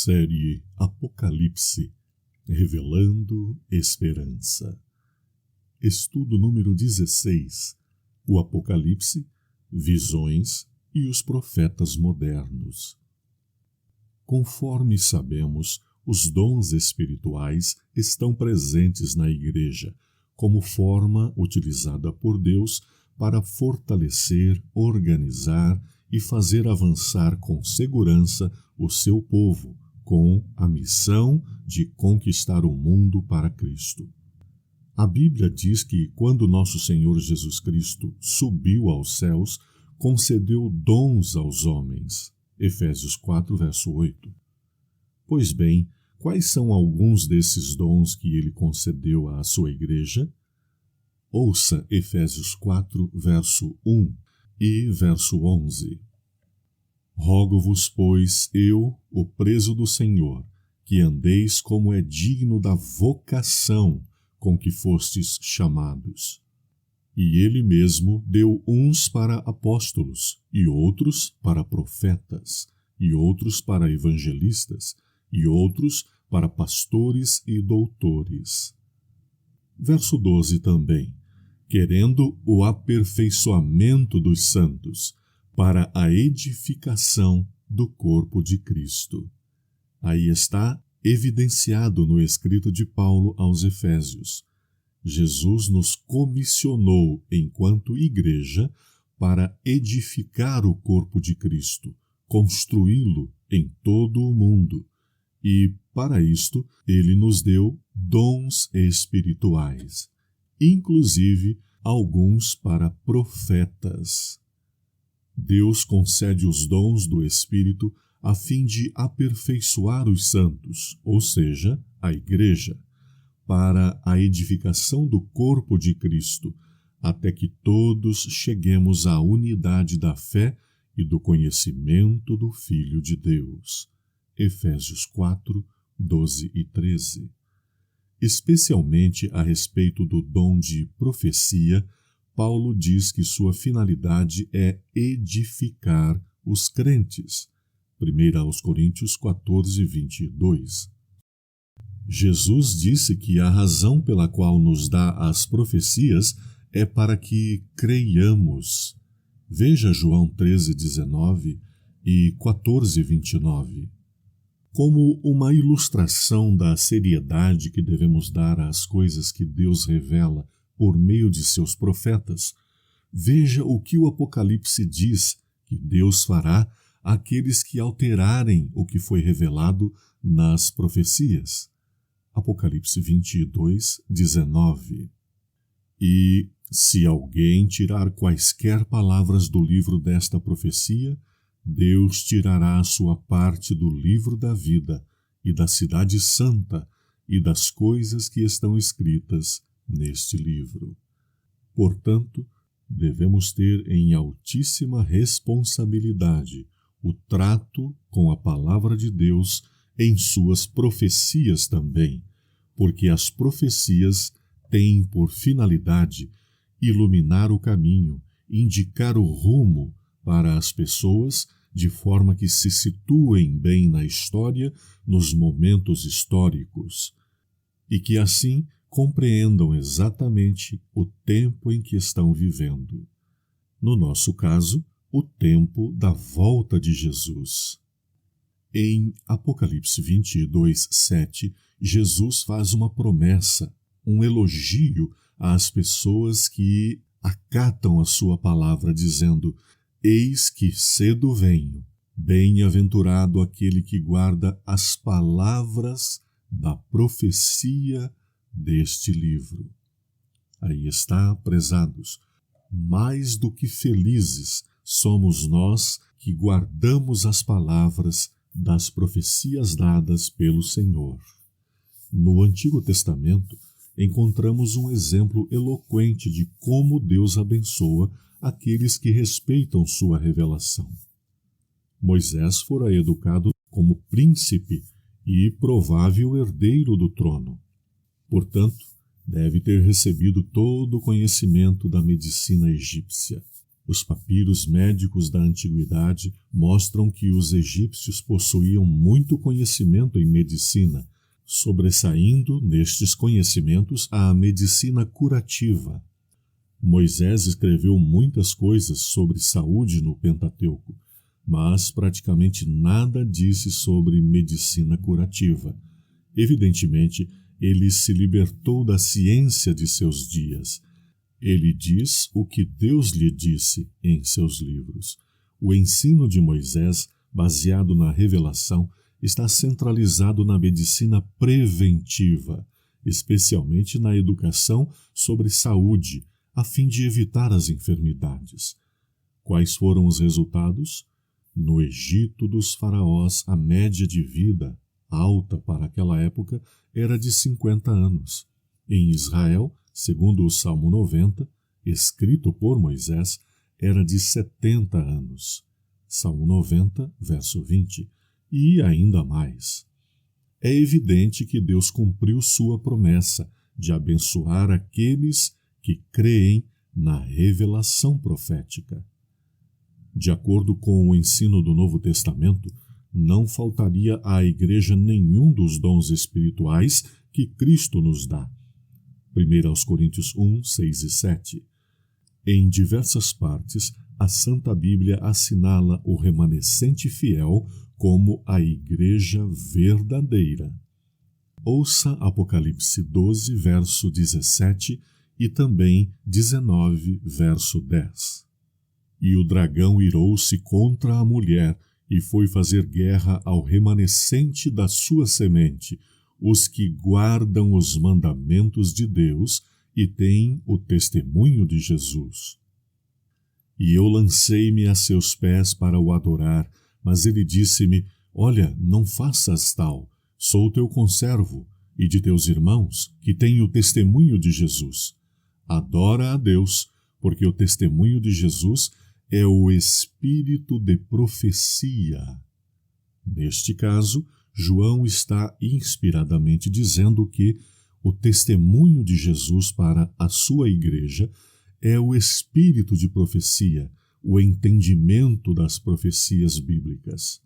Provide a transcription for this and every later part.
Série Apocalipse, Revelando Esperança. Estudo número 16. O Apocalipse, Visões e os Profetas Modernos. Conforme sabemos, os dons espirituais estão presentes na Igreja, como forma utilizada por Deus para fortalecer, organizar e fazer avançar com segurança o seu povo, com a missão de conquistar o mundo para Cristo. A Bíblia diz que quando nosso Senhor Jesus Cristo subiu aos céus, concedeu dons aos homens. Efésios 4, verso 8. Pois bem, quais são alguns desses dons que ele concedeu à sua igreja? Ouça Efésios 4, verso 1 e verso 11. Rogo-vos, pois, eu, o preso do Senhor, que andeis como é digno da vocação com que fostes chamados. E ele mesmo deu uns para apóstolos, e outros para profetas, e outros para evangelistas, e outros para pastores e doutores. Verso 12 também. Querendo o aperfeiçoamento dos santos, para a edificação do corpo de Cristo. Aí está evidenciado no escrito de Paulo aos Efésios. Jesus nos comissionou enquanto igreja para edificar o corpo de Cristo, construí-lo em todo o mundo. E, para isto, ele nos deu dons espirituais, inclusive alguns para profetas. Deus concede os dons do Espírito a fim de aperfeiçoar os santos, ou seja, a Igreja, para a edificação do corpo de Cristo, até que todos cheguemos à unidade da fé e do conhecimento do Filho de Deus. Efésios 4, 12 e 13. Especialmente a respeito do dom de profecia, Paulo diz que sua finalidade é edificar os crentes. 1 Coríntios 14, 22. Jesus disse que a razão pela qual nos dá as profecias é para que creiamos. Veja João 13, 19 e 14, 29. Como uma ilustração da seriedade que devemos dar às coisas que Deus revela por meio de seus profetas, veja o que o Apocalipse diz que Deus fará àqueles que alterarem o que foi revelado nas profecias. Apocalipse 22, 19. E, se alguém tirar quaisquer palavras do livro desta profecia, Deus tirará a sua parte do livro da vida e da cidade santa e das coisas que estão escritas neste livro. Portanto, devemos ter em altíssima responsabilidade o trato com a palavra de Deus em suas profecias também, porque as profecias têm por finalidade iluminar o caminho, indicar o rumo para as pessoas, de forma que se situem bem na história, nos momentos históricos, e que assim compreendam exatamente o tempo em que estão vivendo. No nosso caso, o tempo da volta de Jesus. Em Apocalipse 22, 7, Jesus faz uma promessa, um elogio às pessoas que acatam a sua palavra, dizendo: Eis que cedo venho, bem-aventurado aquele que guarda as palavras da profecia deste livro. Aí está, prezados, mais do que felizes somos nós que guardamos as palavras das profecias dadas pelo Senhor. No Antigo Testamento, encontramos um exemplo eloquente de como Deus abençoa aqueles que respeitam sua revelação. Moisés fora educado como príncipe e provável herdeiro do trono. Portanto, deve ter recebido todo o conhecimento da medicina egípcia. Os papiros médicos da antiguidade mostram que os egípcios possuíam muito conhecimento em medicina, sobressaindo nestes conhecimentos a medicina curativa. Moisés escreveu muitas coisas sobre saúde no Pentateuco, mas praticamente nada disse sobre medicina curativa. Evidentemente, ele se libertou da ciência de seus dias. Ele diz o que Deus lhe disse em seus livros. O ensino de Moisés, baseado na revelação, está centralizado na medicina preventiva, especialmente na educação sobre saúde, a fim de evitar as enfermidades. Quais foram os resultados? No Egito dos faraós, a média de vida, alta para aquela época, era de 50 anos. Em Israel, segundo o Salmo 90, escrito por Moisés, era de 70 anos. Salmo 90, verso 20, e ainda mais. É evidente que Deus cumpriu sua promessa de abençoar aqueles que creem na revelação profética. De acordo com o ensino do Novo Testamento, não faltaria à Igreja nenhum dos dons espirituais que Cristo nos dá. 1 Coríntios 1, 6 e 7. Em diversas partes, a Santa Bíblia assinala o remanescente fiel como a Igreja verdadeira. Ouça Apocalipse 12, verso 17 e também 19, verso 10. E o dragão irou-se contra a mulher e foi fazer guerra ao remanescente da sua semente, os que guardam os mandamentos de Deus e têm o testemunho de Jesus. E eu lancei-me a seus pés para o adorar, mas ele disse-me: olha, não faças tal, sou teu conservo e de teus irmãos, que têm o testemunho de Jesus. Adora a Deus, porque o testemunho de Jesus é o espírito de profecia. Neste caso, João está inspiradamente dizendo que o testemunho de Jesus para a sua igreja é o espírito de profecia, o entendimento das profecias bíblicas.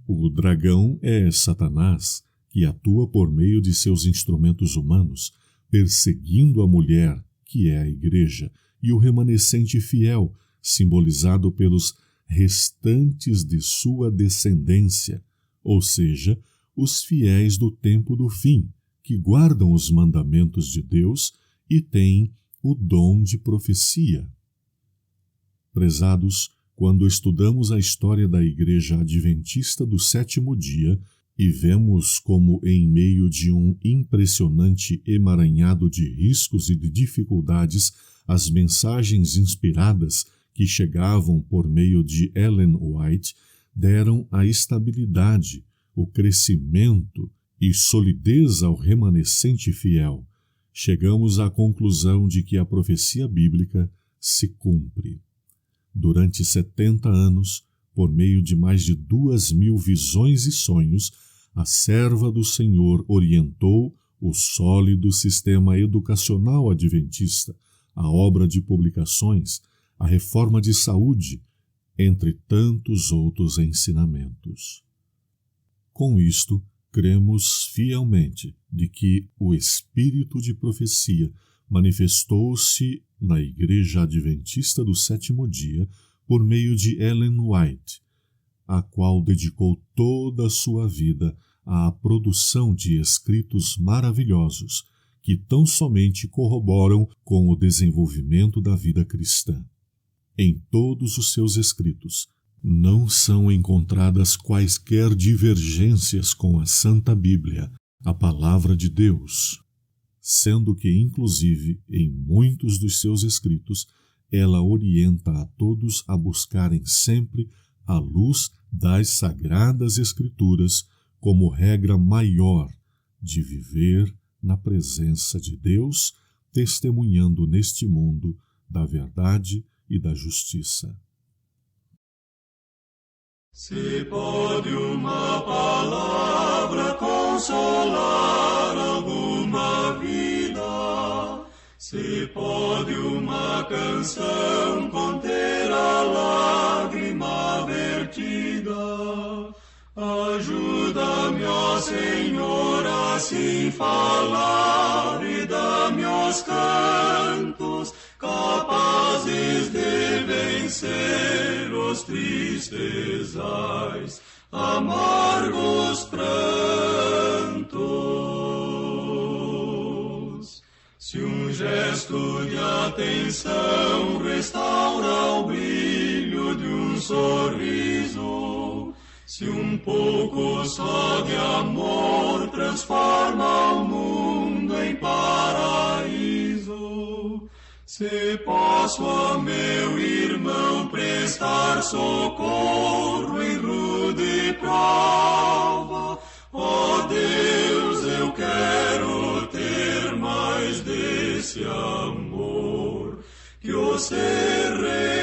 O dragão é Satanás, que atua por meio de seus instrumentos humanos, perseguindo a mulher, que é a igreja, e o remanescente fiel, simbolizado pelos restantes de sua descendência, ou seja, os fiéis do tempo do fim, que guardam os mandamentos de Deus e têm o dom de profecia. Prezados, quando estudamos a história da Igreja Adventista do Sétimo Dia e vemos como, em meio de um impressionante emaranhado de riscos e de dificuldades, as mensagens inspiradas que chegavam por meio de Ellen White deram a estabilidade, o crescimento e solidez ao remanescente fiel, chegamos à conclusão de que a profecia bíblica se cumpre. Durante 70 anos, por meio de mais de 2.000 visões e sonhos, a serva do Senhor orientou o sólido sistema educacional adventista, a obra de publicações, a reforma de saúde, entre tantos outros ensinamentos. Com isto, cremos fielmente de que o espírito de profecia manifestou-se na Igreja Adventista do Sétimo Dia por meio de Ellen White, a qual dedicou toda a sua vida à produção de escritos maravilhosos que tão somente corroboram com o desenvolvimento da vida cristã. Em todos os seus escritos, não são encontradas quaisquer divergências com a Santa Bíblia, a Palavra de Deus, sendo que, inclusive, em muitos dos seus escritos, ela orienta a todos a buscarem sempre a luz das Sagradas Escrituras como regra maior de viver na presença de Deus, testemunhando neste mundo da verdade e da justiça. Se pode uma palavra consolar alguma vida, se pode uma canção conter Senhor, assim falar e dá-me os cantos capazes de vencer os tristes ais, amargos prantos. Se um gesto de atenção restaura o brilho de um sorriso, se um pouco só de amor transforma o mundo em paraíso, se posso a meu irmão prestar socorro em rude prova, ó Deus, eu quero ter mais desse amor que o ser